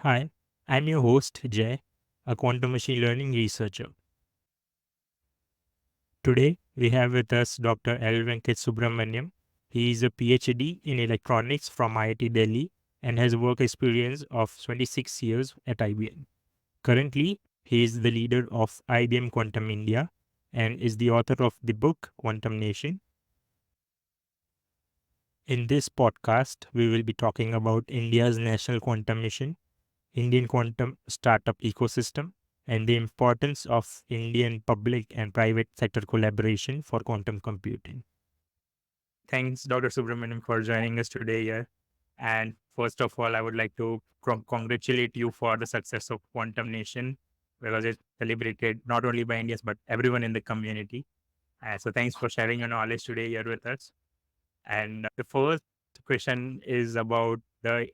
Hi, I'm your host Jay, a quantum machine learning researcher. Today, we have with us Dr. L. Venkat Subramaniam. He is a PhD in electronics from IIT Delhi and has work experience of 26 years at IBM. Currently, he is the leader of IBM Quantum India and is the author of the book Quantum Nation. In this podcast, we will be talking about India's national quantum mission, Indian quantum startup ecosystem, and the importance of Indian public and private sector collaboration for quantum computing. Thanks, Dr. Subramaniam, for joining us today here. And first of all, I would like to congratulate you for the success of Quantum Nation because it's celebrated not only by Indians but everyone in the community. So thanks for sharing your knowledge today here with us. And the first question is about the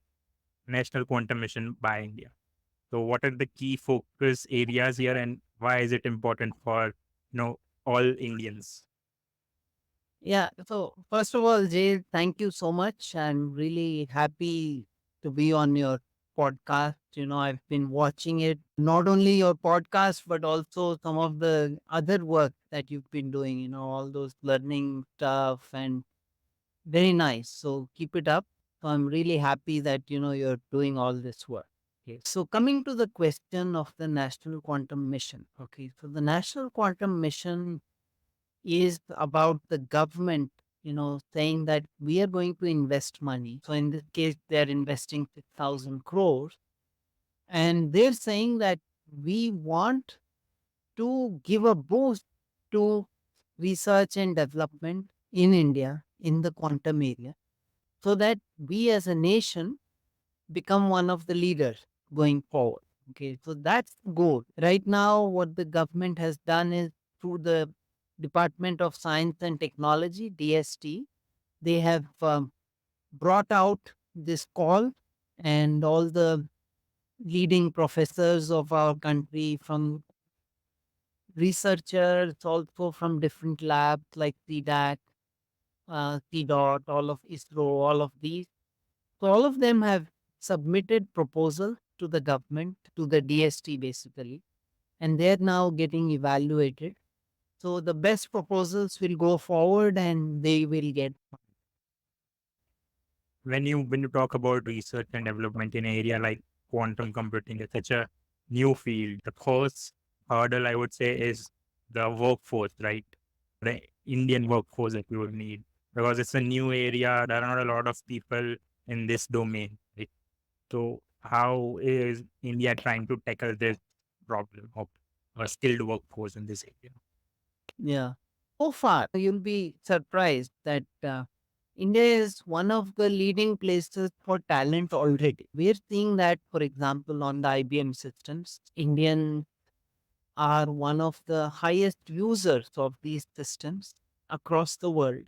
National Quantum Mission by India. So, what are the key focus areas here, and why is it important for all Indians? Yeah. So first of all, Jay, thank you so much. I'm really happy to be on your podcast. I've been watching it, not only your podcast, but also some of the other work that you've been doing, all those learning stuff and very nice. So keep it up. So I'm really happy that, you're doing all this work. Okay. So coming to the question of the National Quantum Mission. Okay. So the National Quantum Mission is about the government, saying that we are going to invest money. So in this case, they're investing 6,000 crores. And they're saying that we want to give a boost to research and development in India in the quantum area so that we as a nation become one of the leaders going forward. Okay, so that's the goal. Right now, what the government has done is through the Department of Science and Technology, DST, they have brought out this call, and all the leading professors of our country, from researchers, also from different labs like CDAC, CDOT, all of ISRO, all of these. So all of them have submitted proposal to the government, to the DST basically, and they're now getting evaluated. So the best proposals will go forward and they will get. When you talk about research and development in an area like quantum computing, it's such a new field. The first hurdle I would say is the workforce, right? The Indian workforce that we would need because it's a new area. There are not a lot of people in this domain, right? So, how is India trying to tackle this problem of a skilled workforce in this area? Yeah. So far, you'll be surprised that India is one of the leading places for talent already. We're seeing that, for example, on the IBM systems, Indians are one of the highest users of these systems across the world.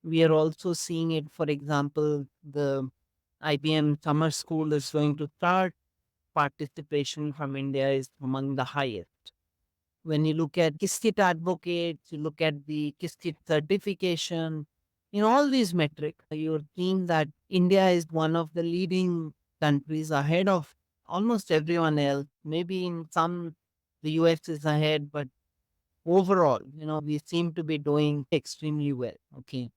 We are also seeing it, for example, the IBM summer school is going to start. Participation from India is among the highest. When you look at Qiskit advocates, you look at the Qiskit certification, in all these metrics, you're seeing that India is one of the leading countries ahead of almost everyone else. Maybe in some, the US is ahead, but overall, we seem to be doing extremely well. Okay.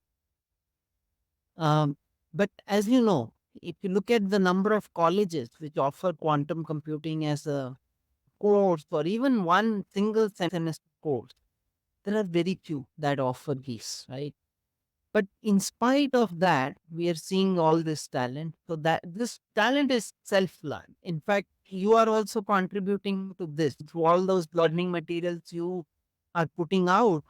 Um, but as you know, if you look at the number of colleges which offer quantum computing as a course or even one single semester course, there are very few that offer this, right? But in spite of that, we are seeing all this talent. So that this talent is self-learned. In fact, you are also contributing to this through all those learning materials you are putting out.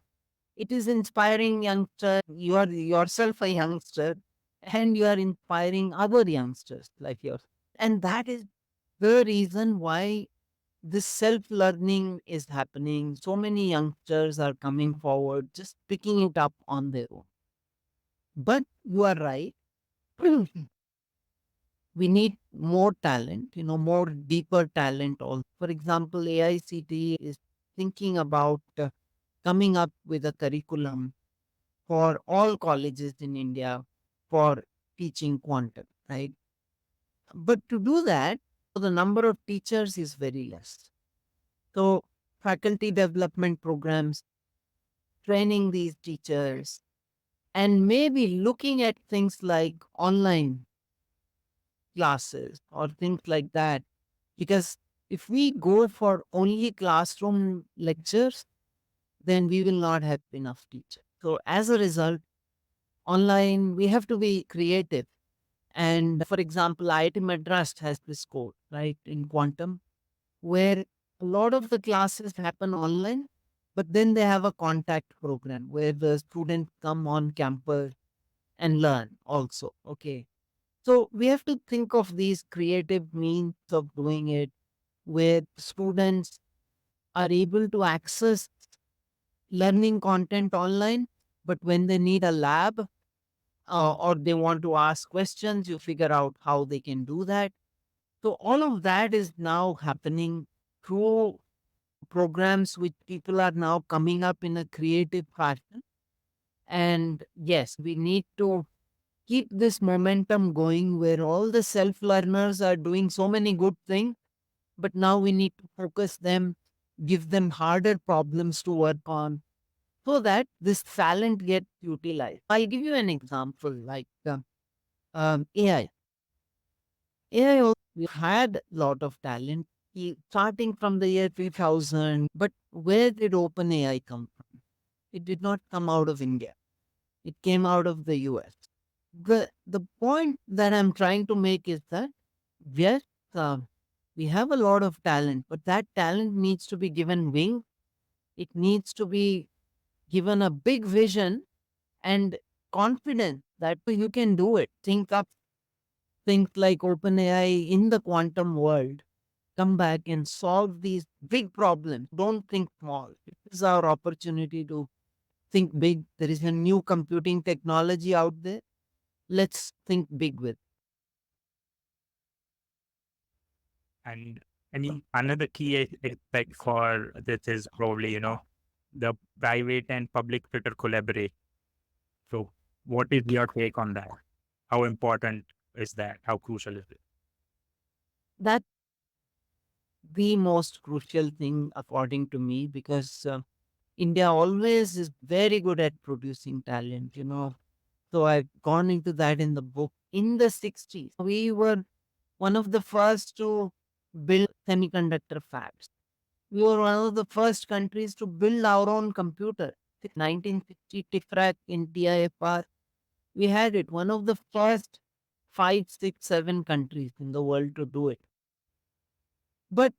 It is inspiring youngster. You are yourself a youngster, and you are inspiring other youngsters like yours. And that is the reason why this self learning is happening. So many youngsters are coming forward, just picking it up on their own. But you are right. We need more talent, more deeper talent. Also, for example, AICT is thinking about coming up with a curriculum for all colleges in India for teaching quantum, right? But to do that, So the number of teachers is very less. So faculty development programs, training these teachers, and maybe looking at things like online classes or things like that. Because if we go for only classroom lectures, then we will not have enough teachers. So as a result, online, we have to be creative. And for example, IIT Madras has this code, right, in quantum, where a lot of the classes happen online, but then they have a contact program where the students come on campus and learn also. Okay. So we have to think of these creative means of doing it where students are able to access learning content online, but when they need a lab or they want to ask questions, you figure out how they can do that. So all of that is now happening through programs which people are now coming up in a creative fashion. And yes, we need to keep this momentum going where all the self learners are doing so many good things, but now we need to focus them, give them harder problems to work on so that this talent gets utilized. I'll give you an example like AI. AI also we had a lot of talent starting from the year 2000, but where did OpenAI come from? It did not come out of India. It came out of the US. The point that I'm trying to make is that yes, uh, we have a lot of talent, but that talent needs to be given wing. It needs to be given a big vision and confidence that you can do it. Think up things like OpenAI in the quantum world. Come back and solve these big problems. Don't think small. It is our opportunity to think big. There is a new computing technology out there. Let's think big with. And any another key aspect for this is probably, the private and public sector collaborate. So, what is your take on that? How important is that? How crucial is it? That's the most crucial thing, according to me, because India always is very good at producing talent. So I've gone into that in the book. In the 60s, we were one of the first to build semiconductor fabs. We were one of the first countries to build our own computer. 1960 TIFRAC in TIFR, we had it. One of the first five, six, seven countries in the world to do it. But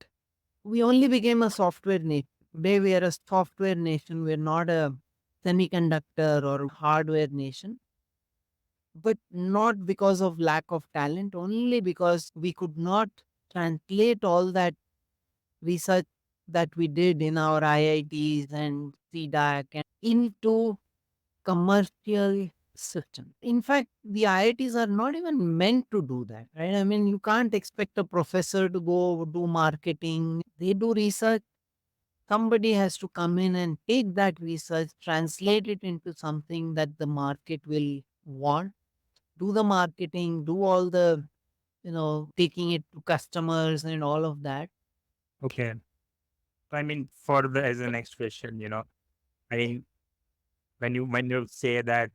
we only became a software nation. Today we are a software nation. We're not a semiconductor or hardware nation. But not because of lack of talent, only because we could not translate all that research that we did in our IITs and CDAC and into commercial system. In fact, the IITs are not even meant to do that, right? I mean, you can't expect a professor to go do marketing. They do research. Somebody has to come in and take that research, translate it into something that the market will want, do the marketing, do all the, taking it to customers and all of that. Okay. So, for the as the next question, I mean, when you say that,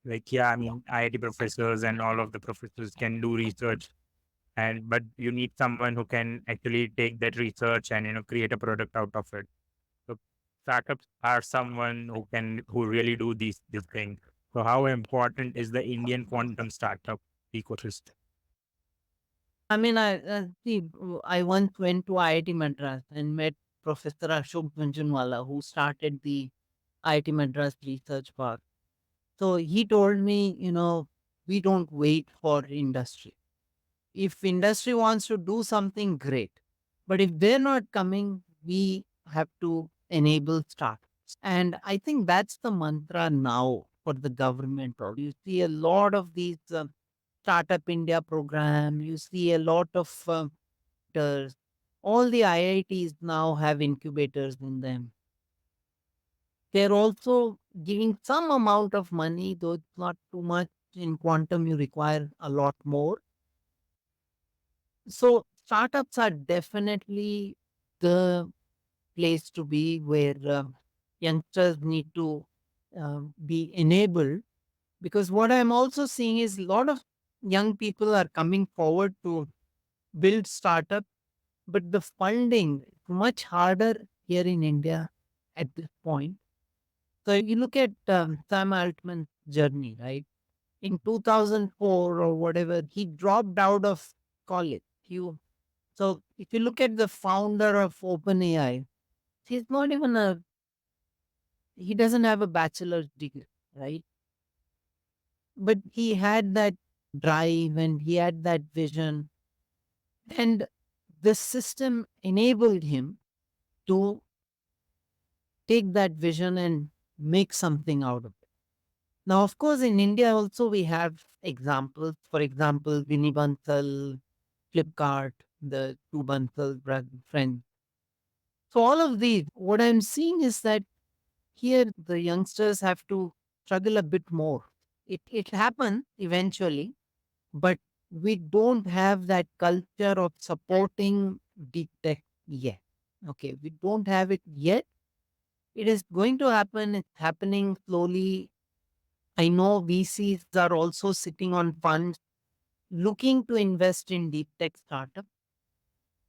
like, yeah, IIT professors and all of the professors can do research, but you need someone who can actually take that research and create a product out of it. So startups are someone who really do these things. So how important is the Indian quantum startup ecosystem? I mean, I once went to IIT Madras and met Professor Ashok Bhanjanwala, who started the IIT Madras Research Park. So he told me, we don't wait for industry. If industry wants to do something, great. But if they're not coming, we have to enable startups. And I think that's the mantra now for the government. You see a lot of these Startup India program. You see a lot of incubators. All the IITs now have incubators in them. They're also giving some amount of money, though it's not too much. In quantum, you require a lot more. So startups are definitely the place to be where youngsters need to be enabled, because what I'm also seeing is a lot of young people are coming forward to build startup, but the funding is much harder here in India at this point. So you look at Sam Altman's journey, right? In 2004 or whatever, he dropped out of college. So if you look at the founder of OpenAI, he's not even he doesn't have a bachelor's degree, right? But he had that drive and he had that vision, and the system enabled him to take that vision and make something out of it. Now, of course, in India also we have examples. For example, Vinny Bansal, Flipkart, the two Bansal friends. So all of these, what I'm seeing is that here the youngsters have to struggle a bit more. It happens eventually, but we don't have that culture of supporting deep tech yet. Okay, we don't have it yet. It is going to happen. It's happening slowly. I know VCs are also sitting on funds looking to invest in deep tech startup,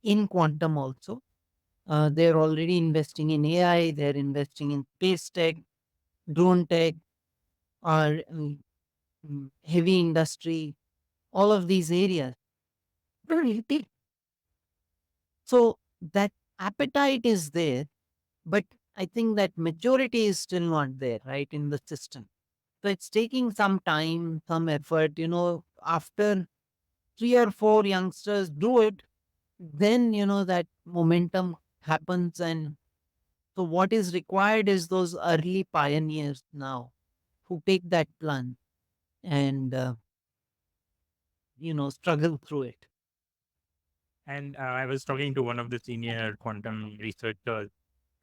in quantum also. They're already investing in AI, they're investing in space tech, drone tech, or heavy industry, all of these areas. So that appetite is there, but I think that maturity is still not there, right, in the system. So it's taking some time, some effort. After three or four youngsters do it, then that momentum happens. And so what is required is those early pioneers now who take that plunge and struggle through it. And I was talking to one of the senior quantum researchers,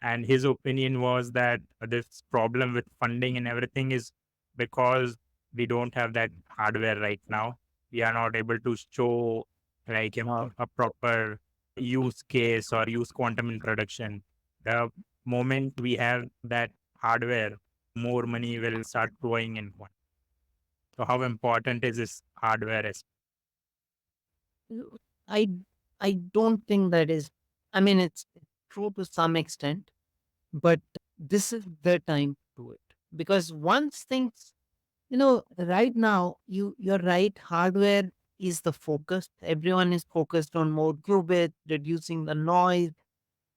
and his opinion was that this problem with funding and everything is because we don't have that hardware right now. We are not able to show like a proper use case or use quantum in production. The moment we have that hardware, more money will start flowing in quantum. So how important is this hardware? I I don't think that is. I mean, it's true to some extent, but this is the time to do it, because once things, right now, you're right. Hardware is the focus. Everyone is focused on more qubits, reducing the noise.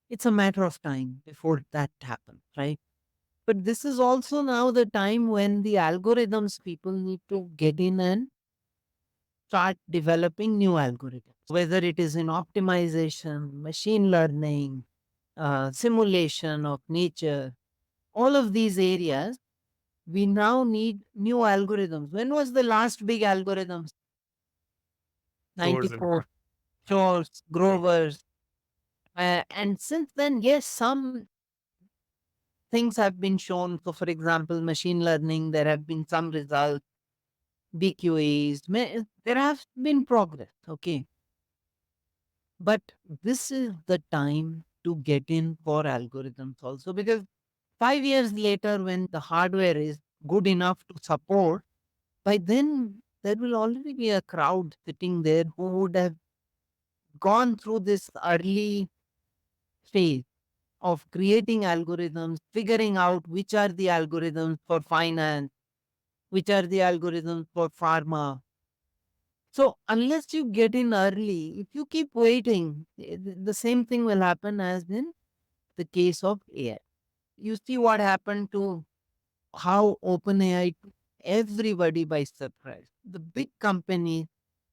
It's a matter of time before that happens, right? But this is also now the time when the algorithms people need to get in and start developing new algorithms, whether it is in optimization, machine learning, simulation of nature, all of these areas, we now need new algorithms. When was the last big algorithms? Source. 94, Shor's, Grover's. And since then, yes, some things have been shown. So, for example, machine learning, there have been some results, BQEs, there has been progress. Okay. But this is the time to get in for algorithms also, because 5 years later, when the hardware is good enough to support, by then there will already be a crowd sitting there who would have gone through this early phase of creating algorithms, figuring out which are the algorithms for finance, which are the algorithms for pharma. So unless you get in early, if you keep waiting, the same thing will happen as in the case of AI. You see what happened to how OpenAI took everybody by surprise. The big companies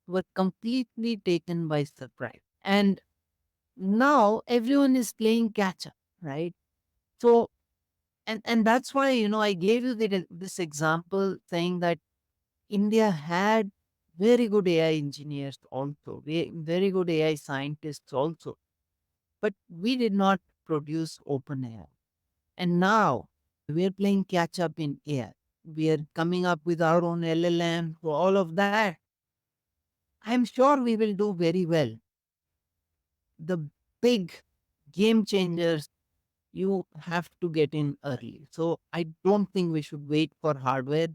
were completely taken by surprise. And now everyone is playing catch up, right? So, and that's why, I gave you this example saying that India had very good AI engineers also, very good AI scientists also, but we did not produce OpenAI. And now we are playing catch up in AI. We are coming up with our own LLM, so all of that. I'm sure we will do very well. the big game changers, you have to get in early. So I don't think we should wait for hardware.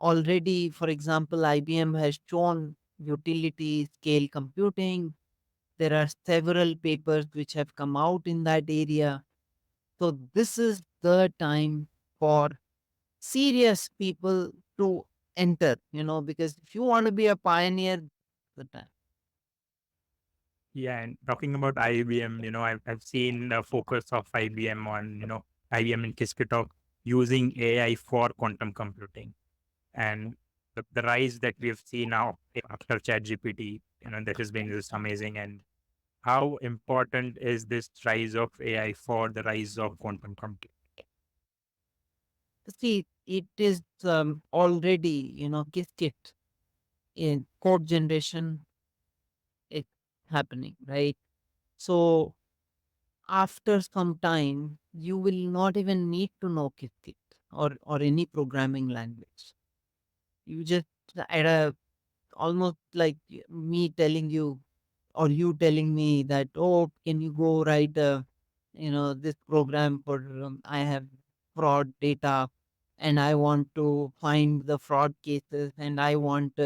Already, for example, IBM has shown utility scale computing. There are several papers which have come out in that area. So this is the time for serious people to enter, because if you want to be a pioneer, the time. Yeah, and talking about IBM, I've seen the focus of IBM on, IBM and Qiskit using AI for quantum computing. And the rise that we've seen now after ChatGPT, that has been just amazing. And how important is this rise of AI for the rise of quantum computing? See, it is already, Qiskit in code generation is happening, right? So after some time, you will not even need to know Qiskit or any programming language. You just at a almost like me telling you or you telling me that, oh, can you go write this program for I have fraud data and I want to find the fraud cases and I want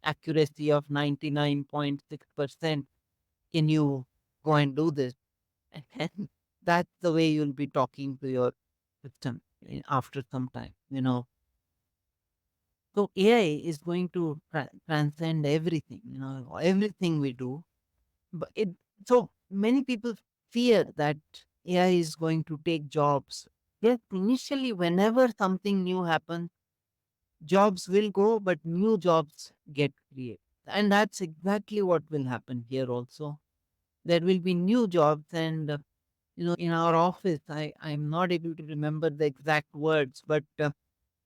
accuracy of 99.6%. Can you go and do this? And that's the way you'll be talking to your system after some time, So AI is going to transcend everything, everything we do. But so many people fear that AI is going to take jobs. Yes, initially, whenever something new happens, jobs will go, but new jobs get created. And that's exactly what will happen here also. There will be new jobs, and in our office, I'm not able to remember the exact words, but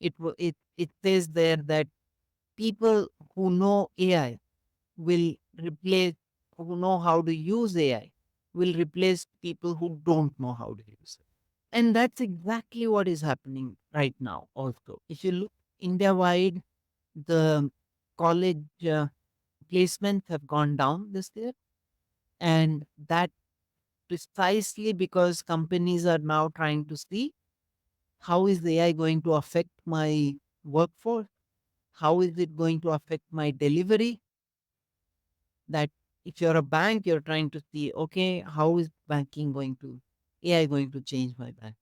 it says there that people who know AI will replace who know how to use AI will replace people who don't know how to use it. And that's exactly what is happening right now also. If you look India wide, the college placements have gone down this year. And that precisely because companies are now trying to see how is the AI going to affect my workforce? How is it going to affect my delivery? That if you're a bank, you're trying to see, okay, how is banking going to, AI going to change my bank?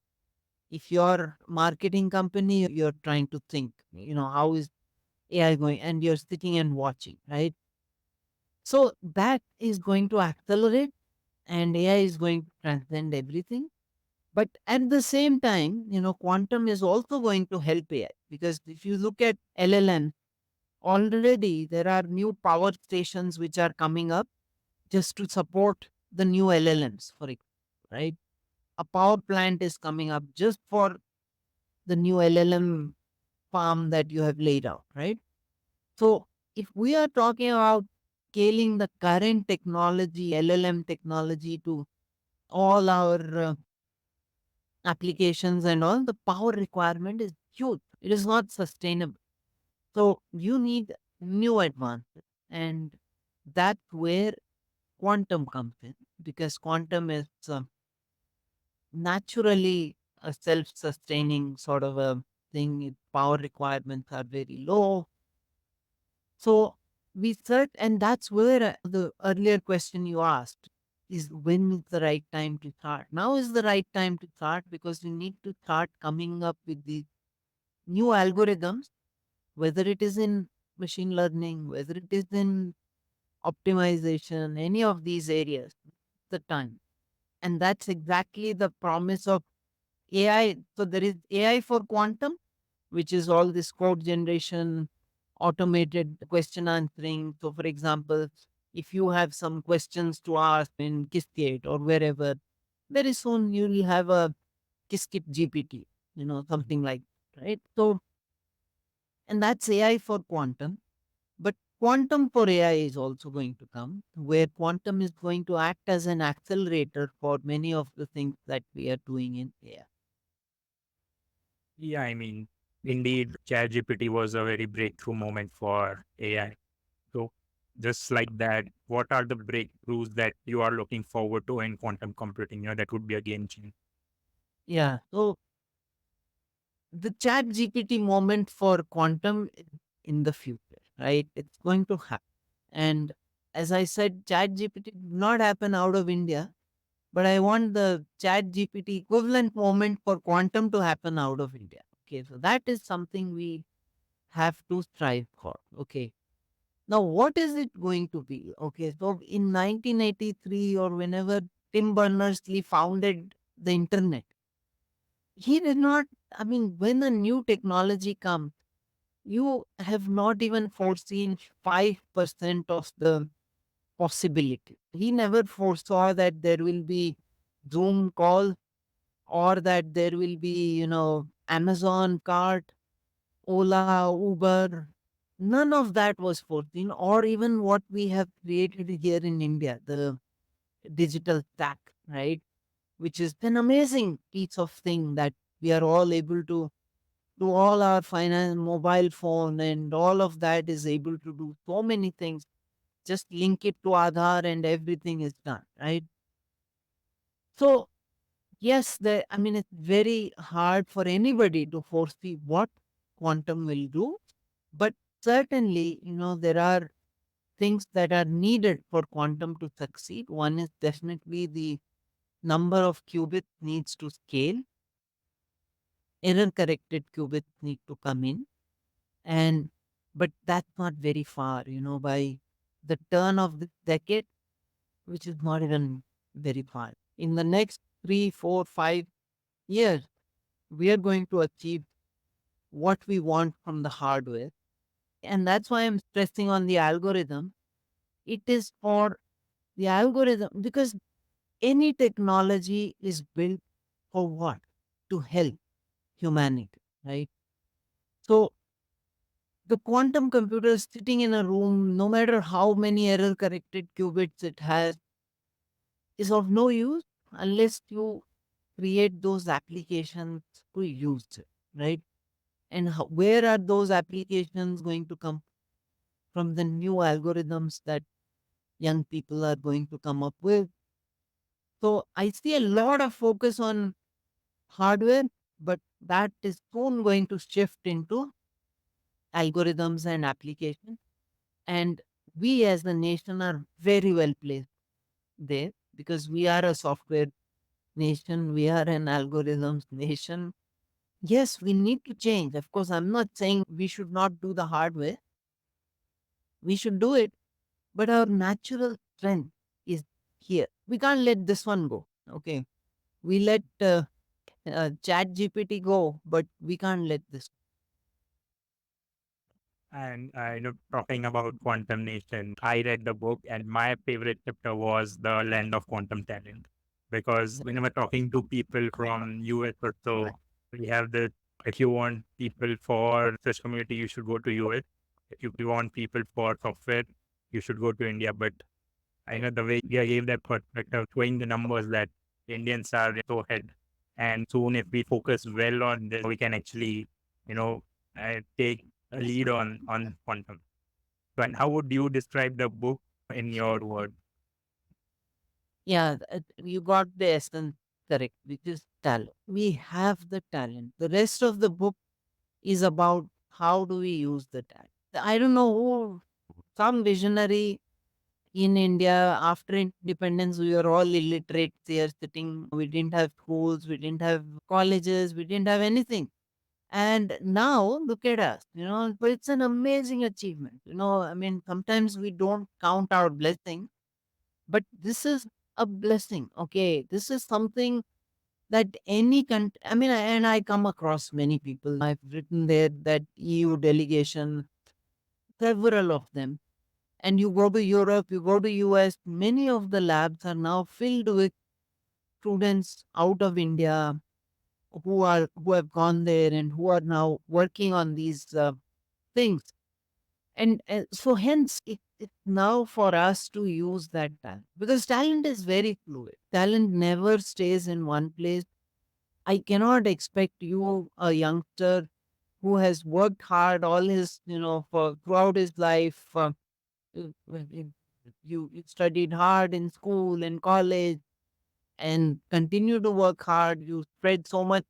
If you're marketing company, you're trying to think, how is AI going, and you're sitting and watching, right? So that is going to accelerate and AI is going to transcend everything. But at the same time, quantum is also going to help AI because if you look at LLM, already there are new power stations which are coming up just to support the new LLMs, for example, right? A power plant is coming up just for the new LLM farm that you have laid out, right? So if we are talking about scaling the current technology, LLM technology to all our applications and all, the power requirement is huge. It is not sustainable. So you need new advances. And that's where quantum comes in because quantum is naturally a self-sustaining sort of a thing. Power requirements are very low. So we search, and that's where the earlier question you asked is when is the right time to start? Now is the right time to start because we need to start coming up with the new algorithms, whether it is in machine learning, whether it is in optimization, any of these areas, the time. And that's exactly the promise of AI. So there is AI for quantum, which is all this code generation, automated question answering. So, for example, if you have some questions to ask in Qiskit or wherever, very soon you will have a Qiskit GPT, something like that, right? So, and that's AI for quantum. But quantum for AI is also going to come, where quantum is going to act as an accelerator for many of the things that we are doing in AI. Yeah, I mean, indeed, ChatGPT was a very breakthrough moment for AI. So, Just like that, what are the breakthroughs that you are looking forward to in quantum computing? That would be a game changer. Yeah. So the chat GPT moment for quantum in the future, right? It's going to happen. And as I said, chat GPT did not happen out of India, but I want the chat GPT equivalent moment for quantum to happen out of India. Okay. So that is something we have to strive for. Okay. Now, what is it going to be? Okay. So in 1983 or whenever Tim Berners-Lee founded the internet, he did not, I mean, when a new technology comes, you have not even foreseen 5% of the possibility. He never foresaw that there will be Zoom call or that there will be, Amazon cart, Ola, Uber. None of that was foreseen, or even what we have created here in India, the digital stack, right? Which is an amazing piece of thing that we are all able to do all our finance, mobile phone, and all of that is able to do so many things. Just link it to Aadhaar and everything is done, right? So, yes, I mean, it's very hard for anybody to foresee what quantum will do, but certainly, there are things that are needed for quantum to succeed. One is definitely the number of qubits needs to scale, error corrected qubits need to come in, and but that's not very far, by the turn of this decade, which is not even very far. In the next 3, 4, 5 years, we are going to achieve what we want from the hardware. And that's why I'm stressing on the algorithm. It is for the algorithm because any technology is built for what? To help humanity, right? So the quantum computer is sitting in a room, no matter how many error corrected qubits it has, is of no use unless you create those applications to use it, right? And where are those applications going to come from? The new algorithms that young people are going to come up with. So I see a lot of focus on hardware, but that is soon going to shift into algorithms and applications. And we as a nation are very well placed there because we are a software nation, we are an algorithms nation. Yes, we need to change. Of course, I'm not saying we should not do the hardware, we should do it, but our natural strength is here. We can't let this one go. Okay. We let Chat GPT go, but we can't let this. And talking about Quantum Nation, I read the book, and my favorite chapter was the land of quantum talent. Because whenever talking to people from US or so, we have the if you want people for research community, you should go to US. If you want people for software, you should go to India. But I know the way you gave that perspective, showing the numbers that Indians are so ahead. And soon, if we focus well on this, we can actually, you know, take a lead on quantum. So, and how would you describe the book in your word? Yeah, you got the essence correct, which is talent. We have the talent. The rest of the book is about how do we use the talent. I don't know who, some visionary in India after independence, we were all illiterate there sitting. We didn't have schools, we didn't have colleges, we didn't have anything. And now look at us, but it's an amazing achievement. I mean, sometimes we don't count our blessing, but this is a blessing. Okay. This is something that any country, I mean, and I come across many people. I've written there that EU delegation, several of them. And you go to Europe, you go to US, many of the labs are now filled with students out of India who have gone there and who are now working on these things. And so hence it's now for us to use that talent because talent is very fluid. Talent never stays in one place. I cannot expect you, a youngster who has worked hard all his, for throughout his life, You studied hard in school and college and continue to work hard. You spread so much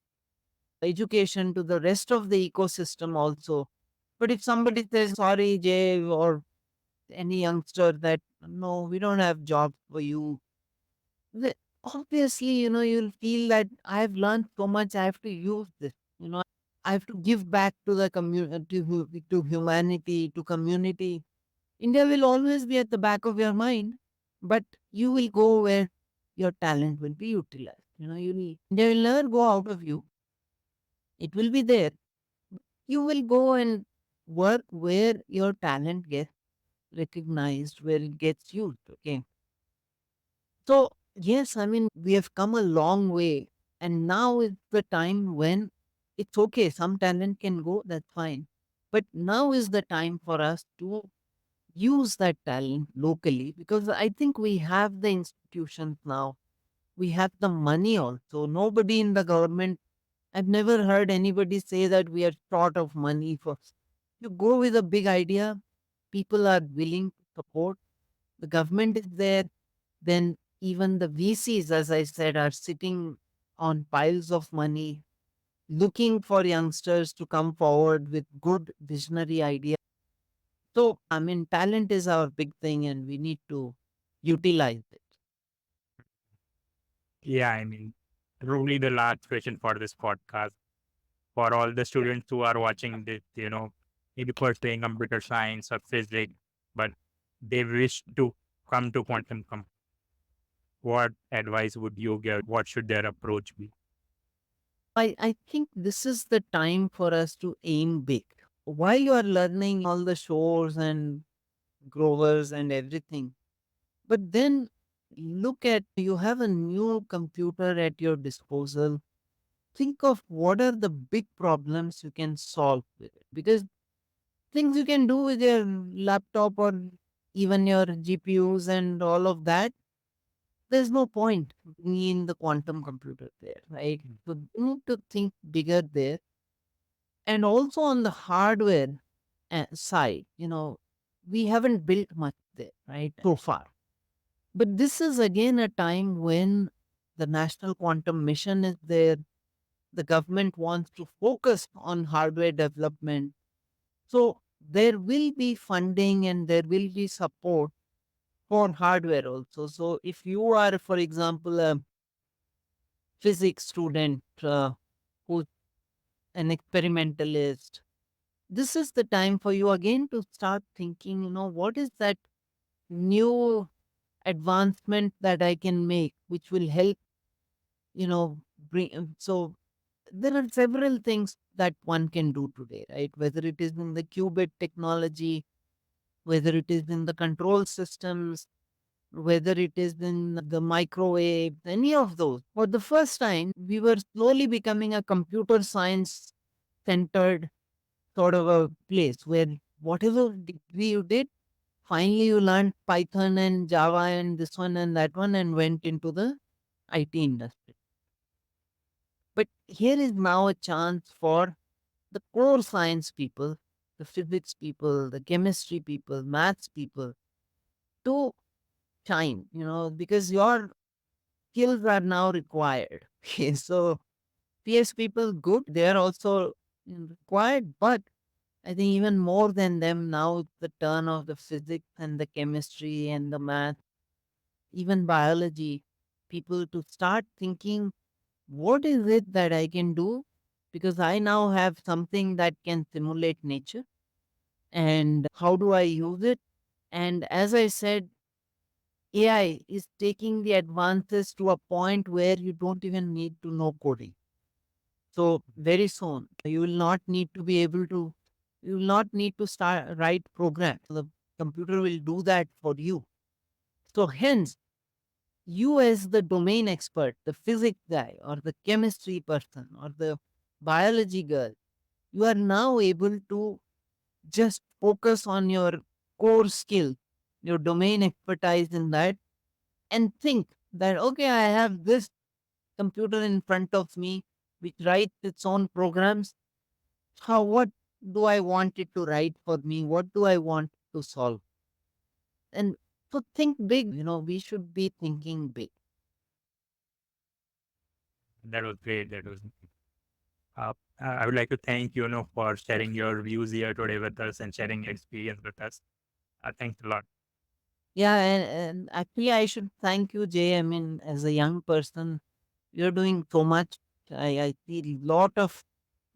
education to the rest of the ecosystem also. But if somebody says, sorry, Jay, or any youngster, that no, we don't have jobs for you, the, obviously, you'll feel that I've learned so much, I have to use this. I have to give back to the community, to humanity, to community. India will always be at the back of your mind, but you will go where your talent will be utilized. India will never go out of you. It will be there. You will go and work where your talent gets recognized, where it gets used. Okay. So, yes, I mean, we have come a long way. And now is the time when it's okay. Some talent can go, that's fine. But now is the time for us to use that talent locally, because I think we have the institutions now. We have the money also. Nobody in the government, I've never heard anybody say that we are short of money for. You go with a big idea, people are willing to support, the government is there, then even the VCs, as I said, are sitting on piles of money looking for youngsters to come forward with good visionary ideas. So, I mean, talent is our big thing and we need to utilize it. Yeah, I mean, truly the last question for this podcast for all the students who are watching this, maybe pursuing computer science or physics, but they wish to come to quantum what advice would you give? What should their approach be? I think this is the time for us to aim big. While you are learning all the shores and growers and everything, but then look at, you have a new computer at your disposal. Think of what are the big problems you can solve with it. Because things you can do with your laptop or even your GPUs and all of that, there's no point in the quantum computer there, right? So you need to think bigger there. And also on the hardware side, we haven't built much there, right? So far. But this is again a time when the National Quantum Mission is there. The government wants to focus on hardware development. So there will be funding and there will be support for hardware also. So if you are, for example, a physics student who's an experimentalist, this is the time for you again to start thinking, what is that new advancement that I can make, which will help, bring. So there are several things that one can do today, right? Whether it is in the qubit technology, whether it is in the control systems, whether it is in the microwave, any of those. For the first time, we were slowly becoming a computer science centered sort of a place where whatever degree you did, finally you learned Python and Java and this one and that one and went into the IT industry. But here is now a chance for the core science people, the physics people, the chemistry people, maths people to shine, because your skills are now required. Okay, so PS people, good, they are also required, but I think even more than them now, it's the turn of the physics and the chemistry and the math, even biology, people to start thinking, what is it that I can do? Because I now have something that can simulate nature. And how do I use it? And as I said, AI is taking the advances to a point where you don't even need to know coding. So very soon, you will not need to be able to, you will not need to start write programs. The computer will do that for you. So hence, you as the domain expert, the physics guy or the chemistry person or the biology girl, you are now able to just focus on your core skill, your domain expertise in that, and think that, okay, I have this computer in front of me which writes its own programs. What do I want it to write for me? What do I want to solve? And so think big, we should be thinking big. That was great. That was. I would like to thank you, for sharing your views here today with us and sharing your experience with us. Thanks a lot. Yeah, and actually, I should thank you, Jay. I mean, as a young person, you're doing so much. I see a lot of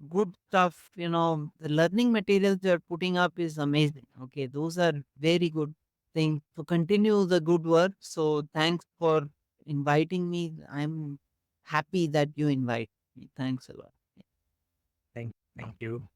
good stuff. The learning materials you're putting up is amazing. Okay, those are very good things. So continue the good work. So thanks for inviting me. I'm happy that you invite me. Thanks a lot. Thank you.